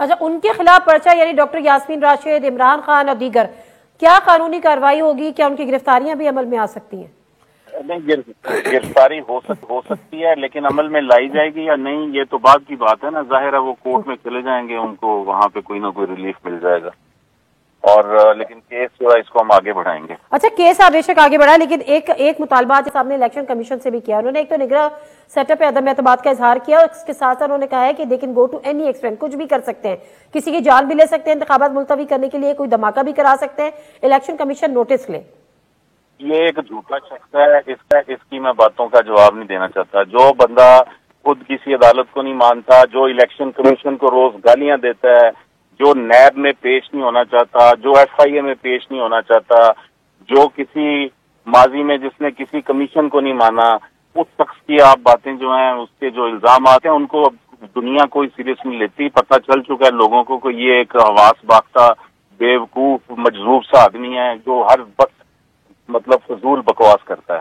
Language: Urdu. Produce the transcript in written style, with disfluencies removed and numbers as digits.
اچھا، ان کے خلاف پرچہ یعنی ڈاکٹر یاسمین راشد، عمران خان اور دیگر، کیا قانونی کارروائی ہوگی؟ کیا ان کی گرفتاریاں بھی عمل میں آ سکتی ہیں؟ نہیں، گرفتاری ہو سکتی ہے، لیکن عمل میں لائی جائے گی یا نہیں یہ تو بعد کی بات ہے نا. ظاہر ہے وہ کورٹ میں چلے جائیں گے، ان کو وہاں پہ کوئی نہ کوئی ریلیف مل جائے گا، اور لیکن کیس جو ہے اس کو ہم آگے بڑھائیں گے. اچھا، کیس آپ بے شک آگے بڑھا، لیکن ایک مطالبہ صاحب نے الیکشن کمیشن سے بھی کیا. انہوں نے ایک تو نگراں سیٹ اپ پہ عدم اعتماد کا اظہار کیا، اور اس کے ساتھ انہوں نے کہا ہے کہ they can go to any extent, کچھ بھی کر سکتے ہیں، کسی کی جان بھی لے سکتے ہیں، انتخابات ملتوی کرنے کے لیے کوئی دھماکہ بھی کرا سکتے ہیں. الیکشن کمیشن نوٹس لے. یہ ایک جھوٹا شخص ہے، اس کی میں باتوں کا جواب نہیں دینا چاہتا. جو بندہ خود کسی عدالت کو نہیں مانتا، جو الیکشن کمیشن کو روز گالیاں دیتا ہے، جو نیب میں پیش نہیں ہونا چاہتا، جو ایف آئی اے میں پیش نہیں ہونا چاہتا، جو کسی ماضی میں جس نے کسی کمیشن کو نہیں مانا، اس شخص کی آپ باتیں جو ہیں، اس کے جو الزامات ہیں، ان کو اب دنیا کوئی سیریس نہیں لیتی. پتہ چل چکا ہے لوگوں کو کہ یہ ایک حواس باختہ بیوقوف مجذوب سا آدمی ہے جو ہر وقت فضول بکواس کرتا ہے.